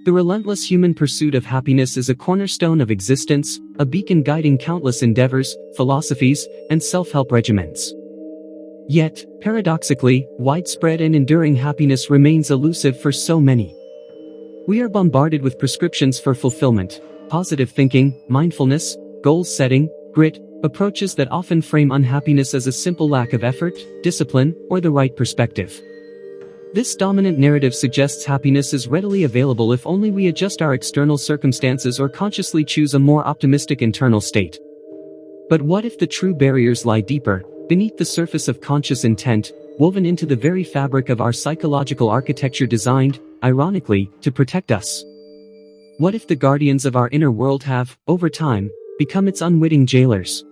The relentless human pursuit of happiness is a cornerstone of existence, a beacon guiding countless endeavors, philosophies, and self-help regimens. Yet, paradoxically, widespread and enduring happiness remains elusive for so many. We are bombarded with prescriptions for fulfillment, positive thinking, mindfulness, goal setting, grit, approaches that often frame unhappiness as a simple lack of effort, discipline, or the right perspective. This dominant narrative suggests happiness is readily available if only we adjust our external circumstances or consciously choose a more optimistic internal state. But what if the true barriers lie deeper, beneath the surface of conscious intent, woven into the very fabric of our psychological architecture designed, ironically, to protect us? What if the guardians of our inner world have, over time, become its unwitting jailers?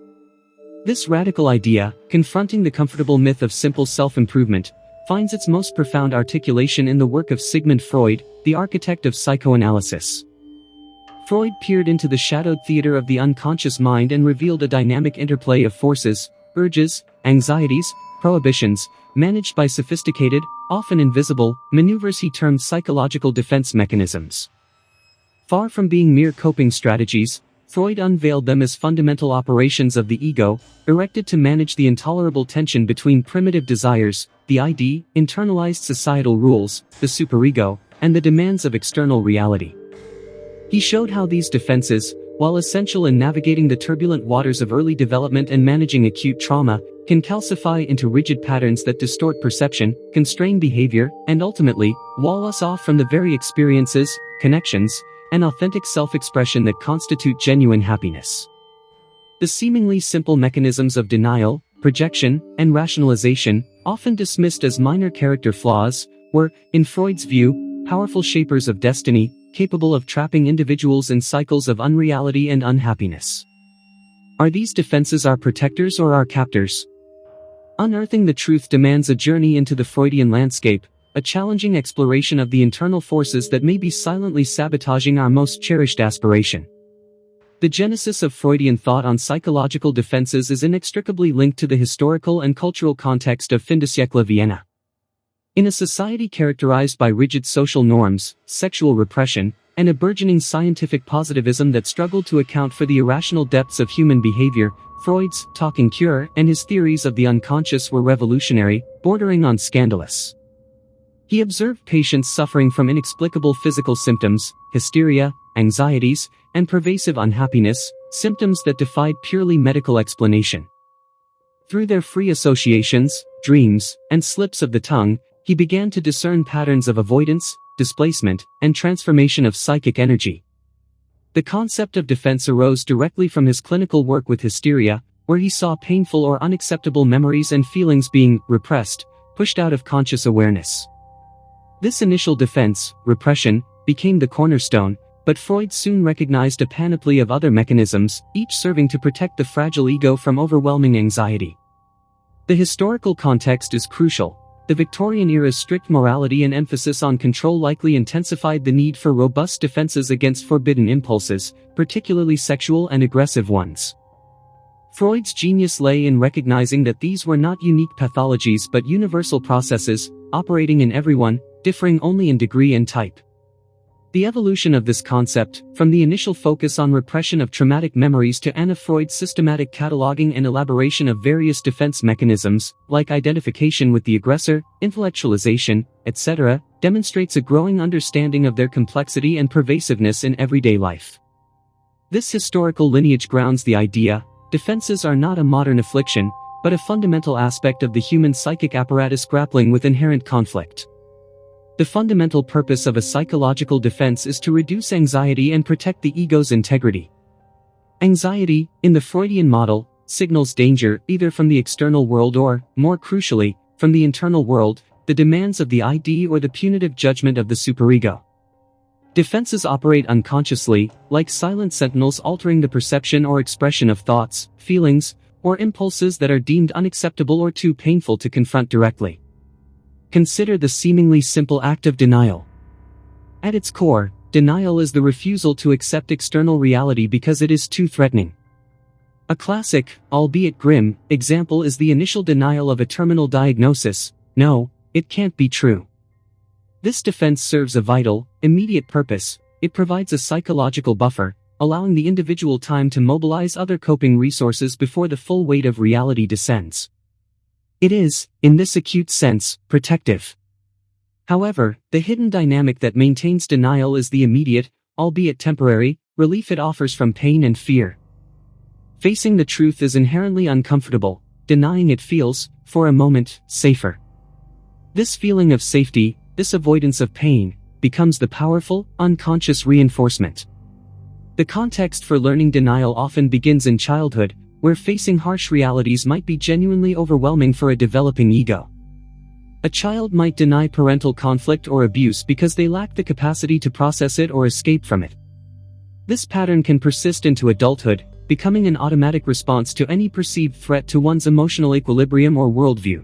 This radical idea, confronting the comfortable myth of simple self-improvement, finds its most profound articulation in the work of Sigmund Freud, the architect of psychoanalysis. Freud peered into the shadowed theater of the unconscious mind and revealed a dynamic interplay of forces, urges, anxieties, prohibitions, managed by sophisticated, often invisible, maneuvers he termed psychological defense mechanisms. Far from being mere coping strategies, Freud unveiled them as fundamental operations of the ego, erected to manage the intolerable tension between primitive desires, the ID, internalized societal rules, the superego, and the demands of external reality. He showed how these defenses, while essential in navigating the turbulent waters of early development and managing acute trauma, can calcify into rigid patterns that distort perception, constrain behavior, and ultimately, wall us off from the very experiences, connections, and authentic self-expression that constitute genuine happiness. The seemingly simple mechanisms of denial, projection, and rationalization, often dismissed as minor character flaws, were, in Freud's view, powerful shapers of destiny, capable of trapping individuals in cycles of unreality and unhappiness. Are these defenses our protectors or our captors? Unearthing the truth demands a journey into the Freudian landscape, a challenging exploration of the internal forces that may be silently sabotaging our most cherished aspiration. The genesis of Freudian thought on psychological defenses is inextricably linked to the historical and cultural context of fin de siècle Vienna. In a society characterized by rigid social norms, sexual repression, and a burgeoning scientific positivism that struggled to account for the irrational depths of human behavior, Freud's talking cure and his theories of the unconscious were revolutionary, bordering on scandalous. He observed patients suffering from inexplicable physical symptoms, hysteria, anxieties, and pervasive unhappiness, symptoms that defied purely medical explanation. Through their free associations, dreams, and slips of the tongue, he began to discern patterns of avoidance, displacement, and transformation of psychic energy. The concept of defense arose directly from his clinical work with hysteria, where he saw painful or unacceptable memories and feelings being repressed, pushed out of conscious awareness. This initial defense, repression, became the cornerstone, but Freud soon recognized a panoply of other mechanisms, each serving to protect the fragile ego from overwhelming anxiety. The historical context is crucial. The Victorian era's strict morality and emphasis on control likely intensified the need for robust defenses against forbidden impulses, particularly sexual and aggressive ones. Freud's genius lay in recognizing that these were not unique pathologies but universal processes, operating in everyone, differing only in degree and type. The evolution of this concept, from the initial focus on repression of traumatic memories to Anna Freud's systematic cataloging and elaboration of various defense mechanisms, like identification with the aggressor, intellectualization, etc., demonstrates a growing understanding of their complexity and pervasiveness in everyday life. This historical lineage grounds the idea: defenses are not a modern affliction, but a fundamental aspect of the human psychic apparatus grappling with inherent conflict. The fundamental purpose of a psychological defense is to reduce anxiety and protect the ego's integrity. Anxiety, in the Freudian model, signals danger either from the external world or, more crucially, from the internal world, the demands of the ID or the punitive judgment of the superego. Defenses operate unconsciously, like silent sentinels altering the perception or expression of thoughts, feelings, or impulses that are deemed unacceptable or too painful to confront directly. Consider the seemingly simple act of denial. At its core, denial is the refusal to accept external reality because it is too threatening. A classic, albeit grim, example is the initial denial of a terminal diagnosis: no, it can't be true. This defense serves a vital, immediate purpose. It provides a psychological buffer, allowing the individual time to mobilize other coping resources before the full weight of reality descends. It is, in this acute sense, protective. However, the hidden dynamic that maintains denial is the immediate, albeit temporary, relief it offers from pain and fear. Facing the truth is inherently uncomfortable. Denying it feels, for a moment, safer. This feeling of safety, this avoidance of pain, becomes the powerful, unconscious reinforcement. The context for learning denial often begins in childhood, where facing harsh realities might be genuinely overwhelming for a developing ego. A child might deny parental conflict or abuse because they lack the capacity to process it or escape from it. This pattern can persist into adulthood, becoming an automatic response to any perceived threat to one's emotional equilibrium or worldview.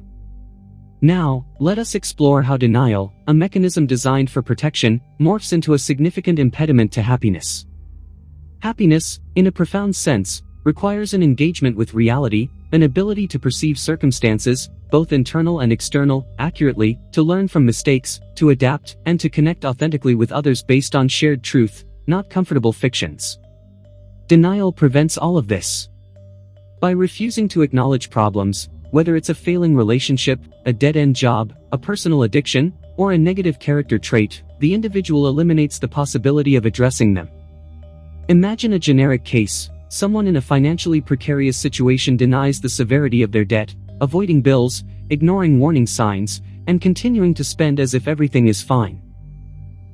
Now, let us explore how denial, a mechanism designed for protection, morphs into a significant impediment to happiness. Happiness, in a profound sense, requires an engagement with reality, an ability to perceive circumstances, both internal and external, accurately, to learn from mistakes, to adapt, and to connect authentically with others based on shared truth, not comfortable fictions. Denial prevents all of this. By refusing to acknowledge problems, whether it's a failing relationship, a dead-end job, a personal addiction, or a negative character trait, the individual eliminates the possibility of addressing them. Imagine a generic case. Someone in a financially precarious situation denies the severity of their debt, avoiding bills, ignoring warning signs, and continuing to spend as if everything is fine.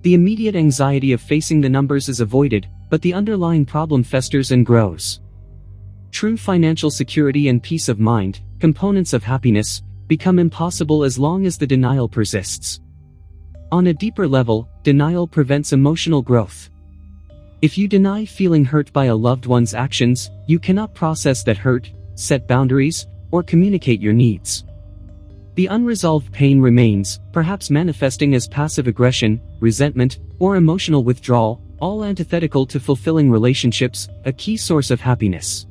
The immediate anxiety of facing the numbers is avoided, but the underlying problem festers and grows. True financial security and peace of mind, components of happiness, become impossible as long as the denial persists. On a deeper level, denial prevents emotional growth. If you deny feeling hurt by a loved one's actions, you cannot process that hurt, set boundaries, or communicate your needs. The unresolved pain remains, perhaps manifesting as passive aggression, resentment, or emotional withdrawal, all antithetical to fulfilling relationships, a key source of happiness.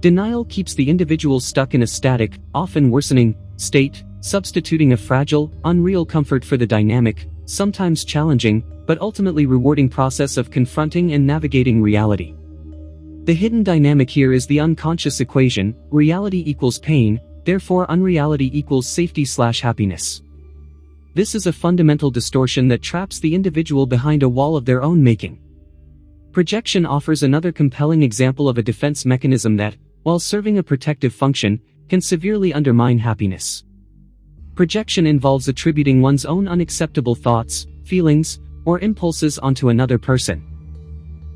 Denial keeps the individual stuck in a static, often worsening, state, substituting a fragile, unreal comfort for the dynamic, sometimes challenging, but ultimately rewarding process of confronting and navigating reality. The hidden dynamic here is the unconscious equation: reality equals pain, therefore unreality equals safety/happiness. This is a fundamental distortion that traps the individual behind a wall of their own making. Projection offers another compelling example of a defense mechanism that, while serving a protective function, can severely undermine happiness. Projection involves attributing one's own unacceptable thoughts, feelings, or impulses onto another person.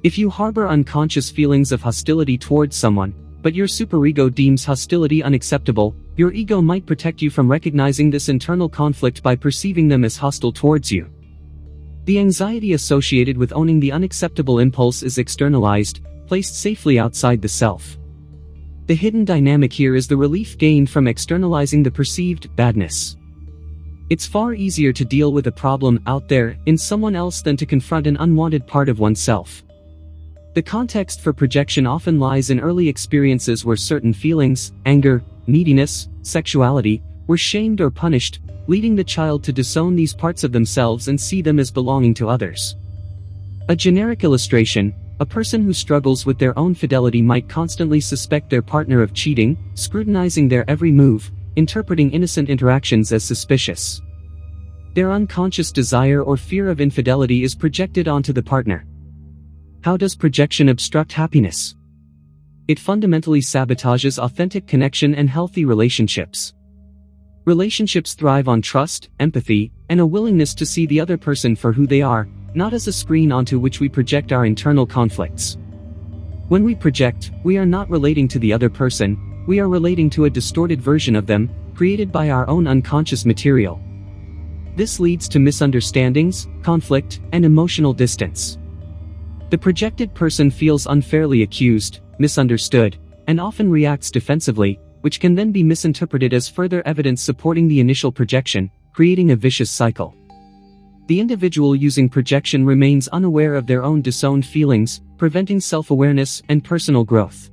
If you harbor unconscious feelings of hostility towards someone, but your superego deems hostility unacceptable, your ego might protect you from recognizing this internal conflict by perceiving them as hostile towards you. The anxiety associated with owning the unacceptable impulse is externalized, placed safely outside the self. The hidden dynamic here is the relief gained from externalizing the perceived badness. It's far easier to deal with a problem out there, in someone else, than to confront an unwanted part of oneself. The context for projection often lies in early experiences where certain feelings, anger, neediness, sexuality, were shamed or punished, leading the child to disown these parts of themselves and see them as belonging to others. A generic illustration: a person who struggles with their own fidelity might constantly suspect their partner of cheating, scrutinizing their every move, interpreting innocent interactions as suspicious. Their unconscious desire or fear of infidelity is projected onto the partner. How does projection obstruct happiness? It fundamentally sabotages authentic connection and healthy relationships. Relationships thrive on trust, empathy, and a willingness to see the other person for who they are, not as a screen onto which we project our internal conflicts. When we project, we are not relating to the other person, we are relating to a distorted version of them, created by our own unconscious material. This leads to misunderstandings, conflict, and emotional distance. The projected person feels unfairly accused, misunderstood, and often reacts defensively, which can then be misinterpreted as further evidence supporting the initial projection, creating a vicious cycle. The individual using projection remains unaware of their own disowned feelings, preventing self-awareness and personal growth.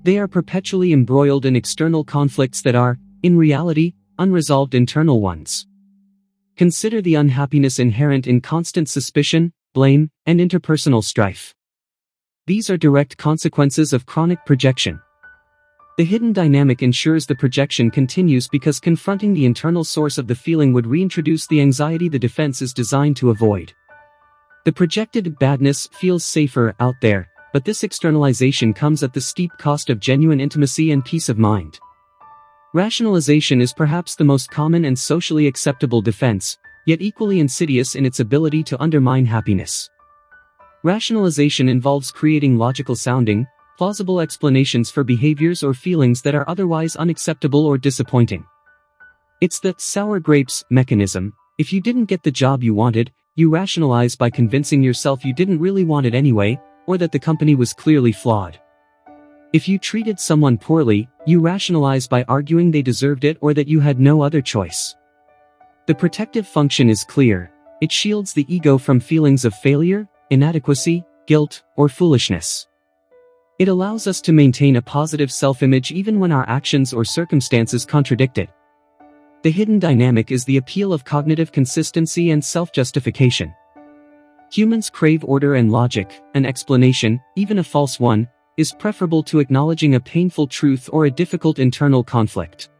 They are perpetually embroiled in external conflicts that are, in reality, unresolved internal ones. Consider the unhappiness inherent in constant suspicion, blame, and interpersonal strife. These are direct consequences of chronic projection. The hidden dynamic ensures the projection continues because confronting the internal source of the feeling would reintroduce the anxiety the defense is designed to avoid. The projected badness feels safer out there, but this externalization comes at the steep cost of genuine intimacy and peace of mind. Rationalization is perhaps the most common and socially acceptable defense, yet equally insidious in its ability to undermine happiness. Rationalization involves creating logical-sounding, plausible explanations for behaviors or feelings that are otherwise unacceptable or disappointing. It's the sour grapes mechanism. If you didn't get the job you wanted, you rationalize by convincing yourself you didn't really want it anyway, or that the company was clearly flawed. If you treated someone poorly, you rationalize by arguing they deserved it or that you had no other choice. The protective function is clear. It shields the ego from feelings of failure, inadequacy, guilt, or foolishness. It allows us to maintain a positive self-image even when our actions or circumstances contradict it. The hidden dynamic is the appeal of cognitive consistency and self-justification. Humans crave order and logic. An explanation, even a false one, is preferable to acknowledging a painful truth or a difficult internal conflict.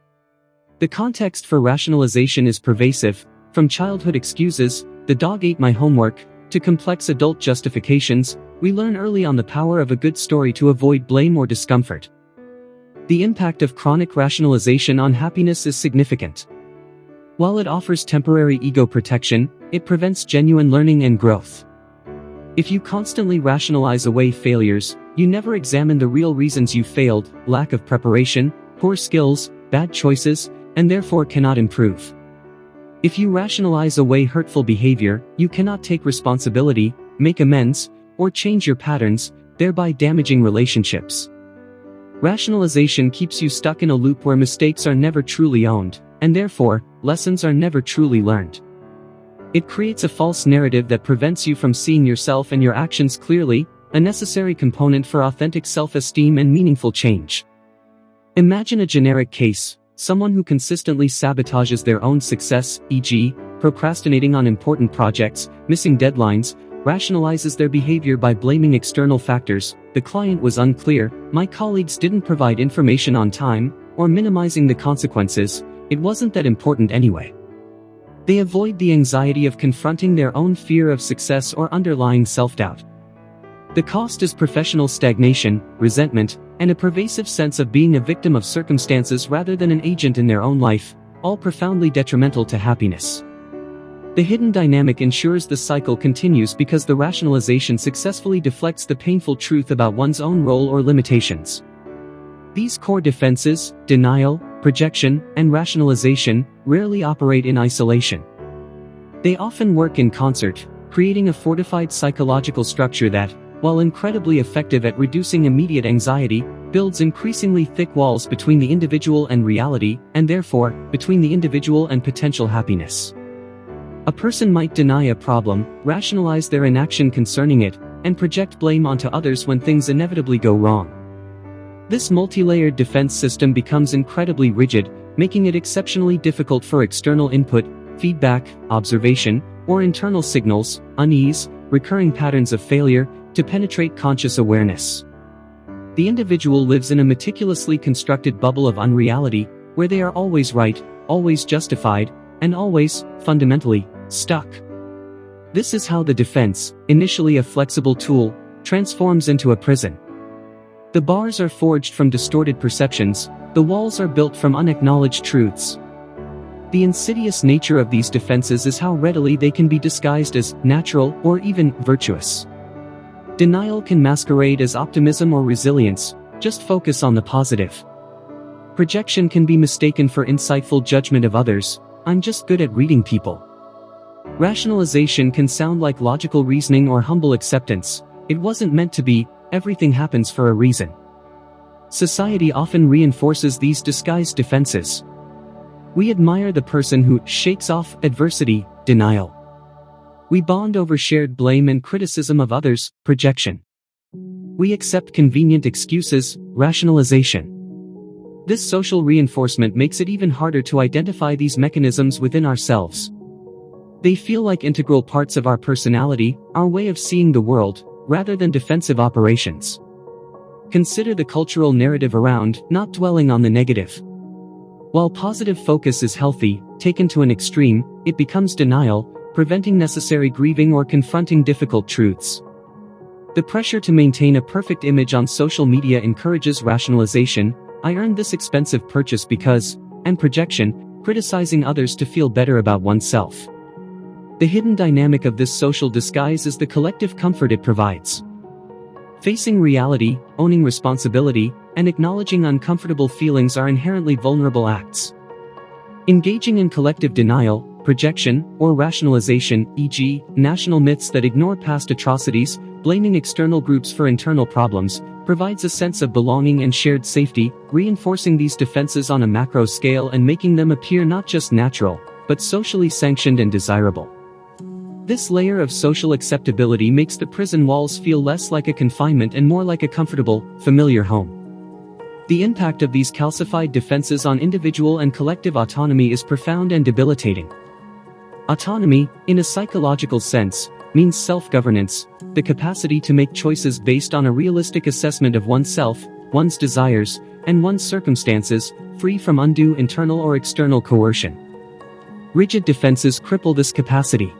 The context for rationalization is pervasive, from childhood excuses, "the dog ate my homework," to complex adult justifications. We learn early on the power of a good story to avoid blame or discomfort. The impact of chronic rationalization on happiness is significant. While it offers temporary ego protection, it prevents genuine learning and growth. If you constantly rationalize away failures, you never examine the real reasons you failed: lack of preparation, poor skills, bad choices, and therefore cannot improve. If you rationalize away hurtful behavior, you cannot take responsibility, make amends, or change your patterns, thereby damaging relationships. Rationalization keeps you stuck in a loop where mistakes are never truly owned, and therefore, lessons are never truly learned. It creates a false narrative that prevents you from seeing yourself and your actions clearly, a necessary component for authentic self-esteem and meaningful change. Imagine a generic case: someone who consistently sabotages their own success, e.g., procrastinating on important projects, missing deadlines, rationalizes their behavior by blaming external factors: the client was unclear, my colleagues didn't provide information on time, or minimizing the consequences, it wasn't that important anyway. They avoid the anxiety of confronting their own fear of success or underlying self-doubt. The cost is professional stagnation, resentment, and a pervasive sense of being a victim of circumstances rather than an agent in their own life, all profoundly detrimental to happiness. The hidden dynamic ensures the cycle continues because the rationalization successfully deflects the painful truth about one's own role or limitations. These core defenses, denial, projection, and rationalization, rarely operate in isolation. They often work in concert, creating a fortified psychological structure that, while incredibly effective at reducing immediate anxiety, builds increasingly thick walls between the individual and reality, and therefore, between the individual and potential happiness. A person might deny a problem, rationalize their inaction concerning it, and project blame onto others when things inevitably go wrong. This multi-layered defense system becomes incredibly rigid, making it exceptionally difficult for external input, feedback, observation, or internal signals, unease, recurring patterns of failure, to penetrate conscious awareness. The individual lives in a meticulously constructed bubble of unreality, where they are always right, always justified, and always, fundamentally, stuck. This is how the defense, initially a flexible tool, transforms into a prison. The bars are forged from distorted perceptions, the walls are built from unacknowledged truths. The insidious nature of these defenses is how readily they can be disguised as natural or even virtuous. Denial can masquerade as optimism or resilience, just focus on the positive. Projection can be mistaken for insightful judgment of others, I'm just good at reading people. Rationalization can sound like logical reasoning or humble acceptance, it wasn't meant to be, everything happens for a reason. Society often reinforces these disguised defenses. We admire the person who shakes off adversity, denial. We bond over shared blame and criticism of others, projection. We accept convenient excuses, rationalization. This social reinforcement makes it even harder to identify these mechanisms within ourselves. They feel like integral parts of our personality, our way of seeing the world, rather than defensive operations. Consider the cultural narrative around not dwelling on the negative. While positive focus is healthy, taken to an extreme, it becomes denial, preventing necessary grieving or confronting difficult truths. The pressure to maintain a perfect image on social media encourages rationalization. I earned this expensive purchase because, and projection, criticizing others to feel better about oneself. The hidden dynamic of this social disguise is the collective comfort it provides. Facing reality, owning responsibility, and acknowledging uncomfortable feelings are inherently vulnerable acts. Engaging in collective denial, projection, or rationalization, e.g., national myths that ignore past atrocities, blaming external groups for internal problems, provides a sense of belonging and shared safety, reinforcing these defenses on a macro scale and making them appear not just natural, but socially sanctioned and desirable. This layer of social acceptability makes the prison walls feel less like a confinement and more like a comfortable, familiar home. The impact of these calcified defenses on individual and collective autonomy is profound and debilitating. Autonomy, in a psychological sense, means self-governance, the capacity to make choices based on a realistic assessment of oneself, one's desires, and one's circumstances, free from undue internal or external coercion. Rigid defenses cripple this capacity.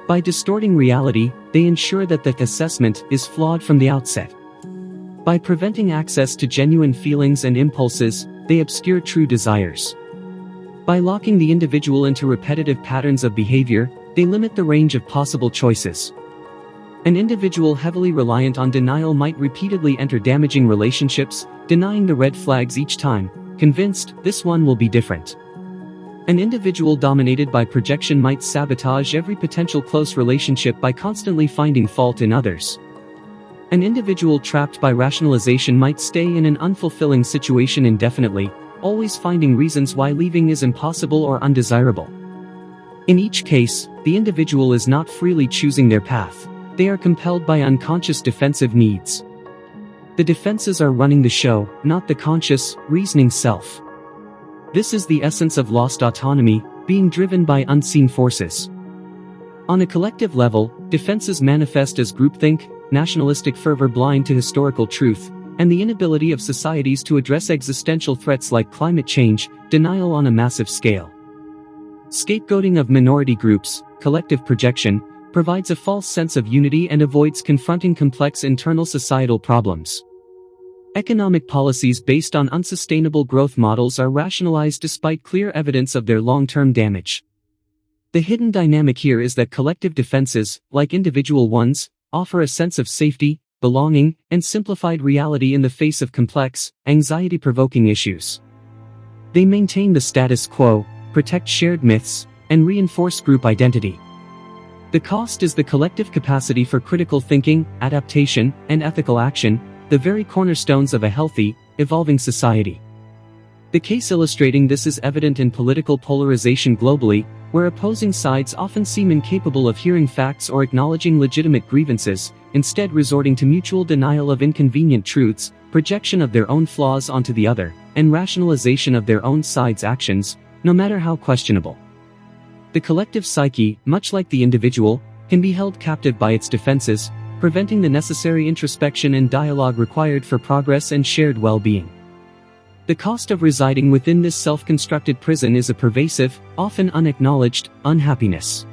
By distorting reality, they ensure that the assessment is flawed from the outset. By preventing access to genuine feelings and impulses, they obscure true desires. By locking the individual into repetitive patterns of behavior, they limit the range of possible choices. An individual heavily reliant on denial might repeatedly enter damaging relationships, denying the red flags each time, convinced this one will be different. An individual dominated by projection might sabotage every potential close relationship by constantly finding fault in others. An individual trapped by rationalization might stay in an unfulfilling situation indefinitely, always finding reasons why leaving is impossible or undesirable. In each case, the individual is not freely choosing their path. They are compelled by unconscious defensive needs. The defenses are running the show, not the conscious, reasoning self. This is the essence of lost autonomy, being driven by unseen forces. On a collective level, defenses manifest as groupthink, nationalistic fervor blind to historical truth, and the inability of societies to address existential threats like climate change, denial on a massive scale. Scapegoating of minority groups, collective projection, provides a false sense of unity and avoids confronting complex internal societal problems. Economic policies based on unsustainable growth models are rationalized despite clear evidence of their long-term damage. The hidden dynamic here is that collective defenses, like individual ones, offer a sense of safety, belonging, and simplified reality in the face of complex, anxiety-provoking issues. They maintain the status quo, protect shared myths, and reinforce group identity. The cost is the collective capacity for critical thinking, adaptation, and ethical action, the very cornerstones of a healthy, evolving society. The case illustrating this is evident in political polarization globally, where opposing sides often seem incapable of hearing facts or acknowledging legitimate grievances, instead resorting to mutual denial of inconvenient truths, projection of their own flaws onto the other, and rationalization of their own side's actions, no matter how questionable. The collective psyche, much like the individual, can be held captive by its defenses, preventing the necessary introspection and dialogue required for progress and shared well-being. The cost of residing within this self-constructed prison is a pervasive, often unacknowledged, unhappiness.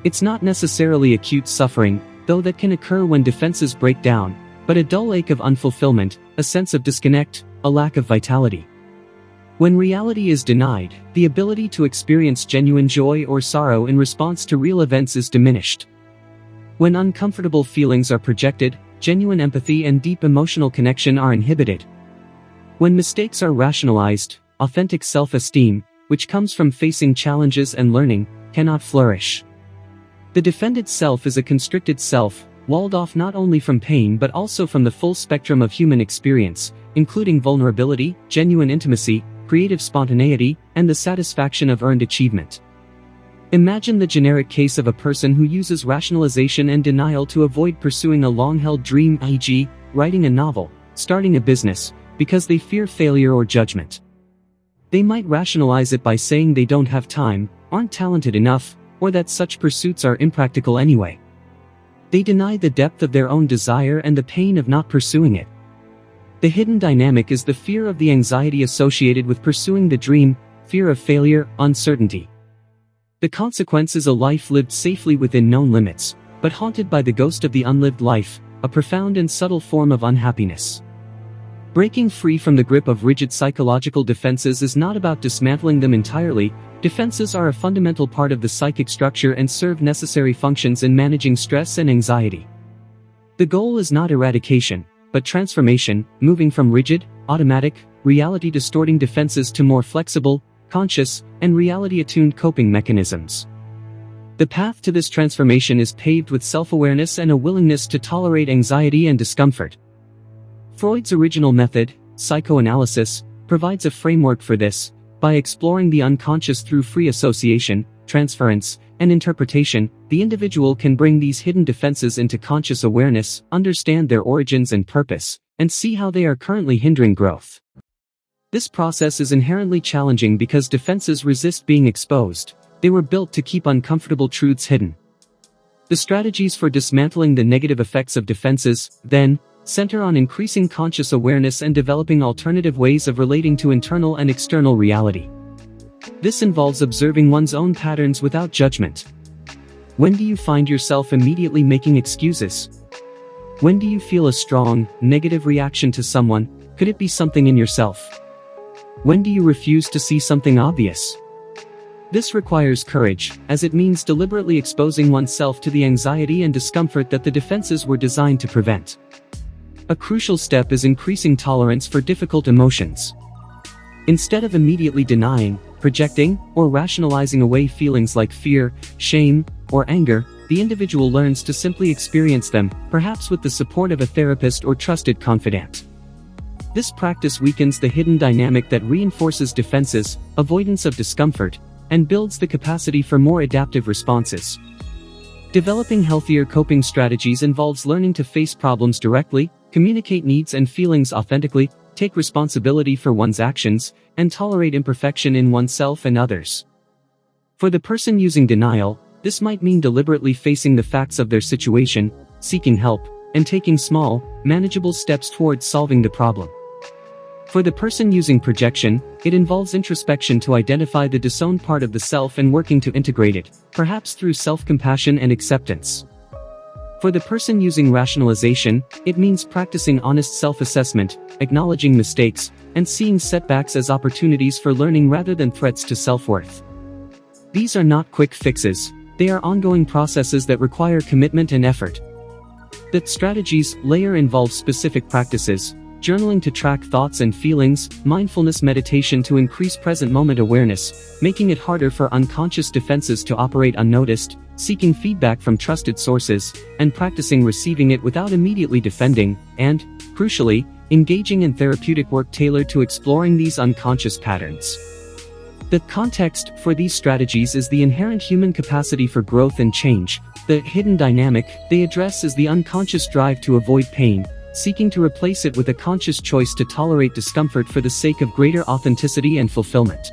It's not necessarily acute suffering, though that can occur when defenses break down, but a dull ache of unfulfillment, a sense of disconnect, a lack of vitality. When reality is denied, the ability to experience genuine joy or sorrow in response to real events is diminished. When uncomfortable feelings are projected, genuine empathy and deep emotional connection are inhibited. When mistakes are rationalized, authentic self-esteem, which comes from facing challenges and learning, cannot flourish. The defended self is a constricted self, walled off not only from pain but also from the full spectrum of human experience, including vulnerability, genuine intimacy, creative spontaneity, and the satisfaction of earned achievement. Imagine the generic case of a person who uses rationalization and denial to avoid pursuing a long-held dream, e.g., writing a novel, starting a business, because they fear failure or judgment. They might rationalize it by saying they don't have time, aren't talented enough, or that such pursuits are impractical anyway. They deny the depth of their own desire and the pain of not pursuing it. The hidden dynamic is the fear of the anxiety associated with pursuing the dream, fear of failure, uncertainty. The consequence is a life lived safely within known limits, but haunted by the ghost of the unlived life, a profound and subtle form of unhappiness. Breaking free from the grip of rigid psychological defenses is not about dismantling them entirely. Defenses are a fundamental part of the psychic structure and serve necessary functions in managing stress and anxiety. The goal is not eradication, but transformation, moving from rigid, automatic, reality-distorting defenses to more flexible, conscious, and reality-attuned coping mechanisms. The path to this transformation is paved with self-awareness and a willingness to tolerate anxiety and discomfort. Freud's original method, psychoanalysis, provides a framework for this. By exploring the unconscious through free association, transference, and interpretation, the individual can bring these hidden defenses into conscious awareness, understand their origins and purpose, and see how they are currently hindering growth. This process is inherently challenging because defenses resist being exposed. They were built to keep uncomfortable truths hidden. The strategies for dismantling the negative effects of defenses, then, center on increasing conscious awareness and developing alternative ways of relating to internal and external reality. This involves observing one's own patterns without judgment. When do you find yourself immediately making excuses? When do you feel a strong, negative reaction to someone? Could it be something in yourself? When do you refuse to see something obvious? This requires courage, as it means deliberately exposing oneself to the anxiety and discomfort that the defenses were designed to prevent. A crucial step is increasing tolerance for difficult emotions. Instead of immediately denying, projecting, or rationalizing away feelings like fear, shame, or anger, the individual learns to simply experience them, perhaps with the support of a therapist or trusted confidant. This practice weakens the hidden dynamic that reinforces defenses, avoidance of discomfort, and builds the capacity for more adaptive responses. Developing healthier coping strategies involves learning to face problems directly, communicate needs and feelings authentically, take responsibility for one's actions, and tolerate imperfection in oneself and others. For the person using denial, this might mean deliberately facing the facts of their situation, seeking help, and taking small, manageable steps towards solving the problem. For the person using projection, it involves introspection to identify the disowned part of the self and working to integrate it, perhaps through self-compassion and acceptance. For the person using rationalization, it means practicing honest self-assessment, acknowledging mistakes, and seeing setbacks as opportunities for learning rather than threats to self-worth. These are not quick fixes, they are ongoing processes that require commitment and effort. The strategies layer involve specific practices, journaling to track thoughts and feelings, mindfulness meditation to increase present moment awareness, making it harder for unconscious defenses to operate unnoticed, seeking feedback from trusted sources, and practicing receiving it without immediately defending, and, crucially, engaging in therapeutic work tailored to exploring these unconscious patterns. The context for these strategies is the inherent human capacity for growth and change. The hidden dynamic they address is the unconscious drive to avoid pain, seeking to replace it with a conscious choice to tolerate discomfort for the sake of greater authenticity and fulfillment.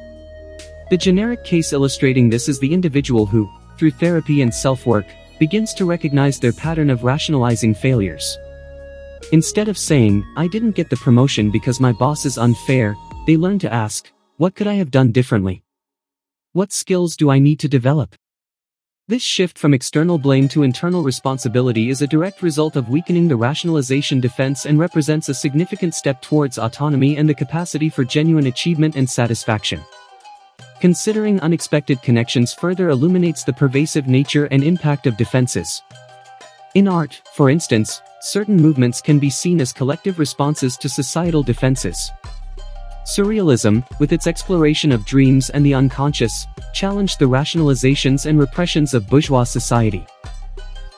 The generic case illustrating this is the individual who, through therapy and self-work, begins to recognize their pattern of rationalizing failures. Instead of saying, "I didn't get the promotion because my boss is unfair," they learn to ask, "What could I have done differently? What skills do I need to develop?" This shift from external blame to internal responsibility is a direct result of weakening the rationalization defense and represents a significant step towards autonomy and the capacity for genuine achievement and satisfaction. Considering unexpected connections further illuminates the pervasive nature and impact of defenses. In art, for instance, certain movements can be seen as collective responses to societal defenses. Surrealism, with its exploration of dreams and the unconscious, challenged the rationalizations and repressions of bourgeois society.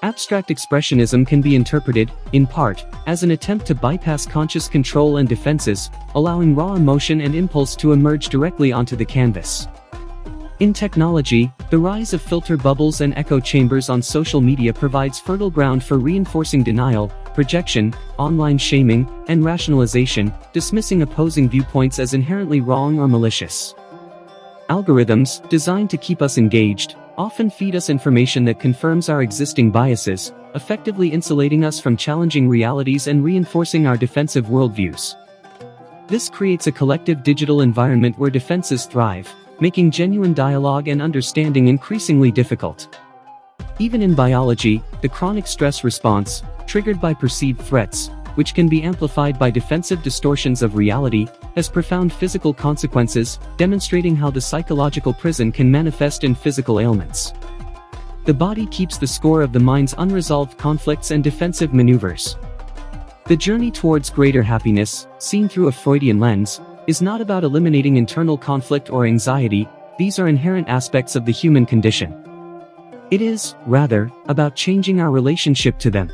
Abstract expressionism can be interpreted, in part, as an attempt to bypass conscious control and defenses, allowing raw emotion and impulse to emerge directly onto the canvas. In technology, the rise of filter bubbles and echo chambers on social media provides fertile ground for reinforcing denial, projection, online shaming, and rationalization, dismissing opposing viewpoints as inherently wrong or malicious. Algorithms, designed to keep us engaged, often feed us information that confirms our existing biases, effectively insulating us from challenging realities and reinforcing our defensive worldviews. This creates a collective digital environment where defenses thrive, making genuine dialogue and understanding increasingly difficult. Even in biology, the chronic stress response, triggered by perceived threats, which can be amplified by defensive distortions of reality, has profound physical consequences, demonstrating how the psychological prison can manifest in physical ailments. The body keeps the score of the mind's unresolved conflicts and defensive maneuvers. The journey towards greater happiness, seen through a Freudian lens, is not about eliminating internal conflict or anxiety. These are inherent aspects of the human condition. It is, rather, about changing our relationship to them.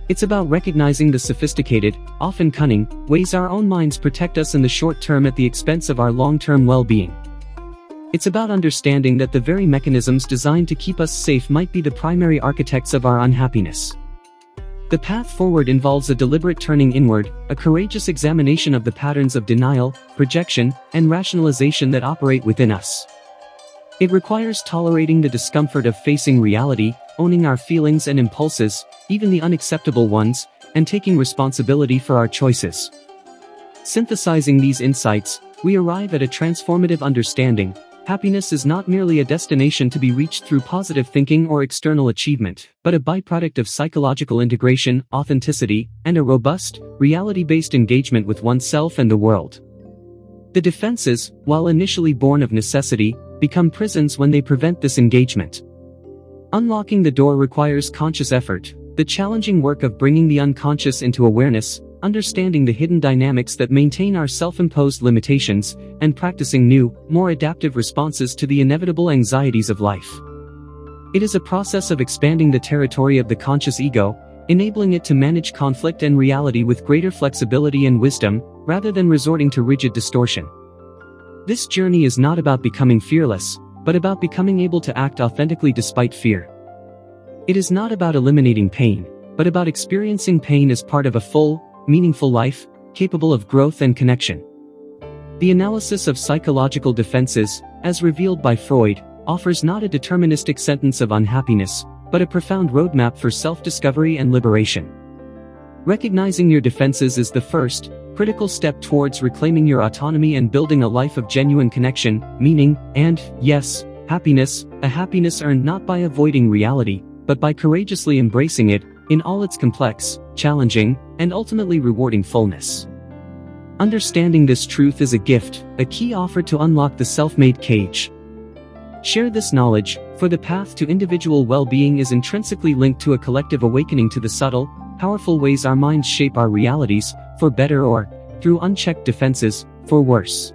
It's about recognizing the sophisticated, often cunning, ways our own minds protect us in the short term at the expense of our long-term well-being. It's about understanding that the very mechanisms designed to keep us safe might be the primary architects of our unhappiness. The path forward involves a deliberate turning inward, a courageous examination of the patterns of denial, projection, and rationalization that operate within us. It requires tolerating the discomfort of facing reality, owning our feelings and impulses, even the unacceptable ones, and taking responsibility for our choices. Synthesizing these insights, we arrive at a transformative understanding. Happiness is not merely a destination to be reached through positive thinking or external achievement, but a byproduct of psychological integration, authenticity, and a robust, reality-based engagement with oneself and the world. The defenses, while initially born of necessity, become prisons when they prevent this engagement. Unlocking the door requires conscious effort, the challenging work of bringing the unconscious into awareness, understanding the hidden dynamics that maintain our self-imposed limitations, and practicing new, more adaptive responses to the inevitable anxieties of life. It is a process of expanding the territory of the conscious ego, enabling it to manage conflict and reality with greater flexibility and wisdom, rather than resorting to rigid distortion. This journey is not about becoming fearless, but about becoming able to act authentically despite fear. It is not about eliminating pain, but about experiencing pain as part of a full, meaningful life, capable of growth and connection. The analysis of psychological defenses, as revealed by Freud, offers not a deterministic sentence of unhappiness, but a profound roadmap for self-discovery and liberation. Recognizing your defenses is the first, critical step towards reclaiming your autonomy and building a life of genuine connection, meaning, and, yes, happiness, a happiness earned not by avoiding reality, but by courageously embracing it, in all its complex, challenging, and ultimately rewarding fullness. Understanding this truth is a gift, a key offered to unlock the self-made cage. Share this knowledge, for the path to individual well-being is intrinsically linked to a collective awakening to the subtle, powerful ways our minds shape our realities, for better or, through unchecked defenses, for worse.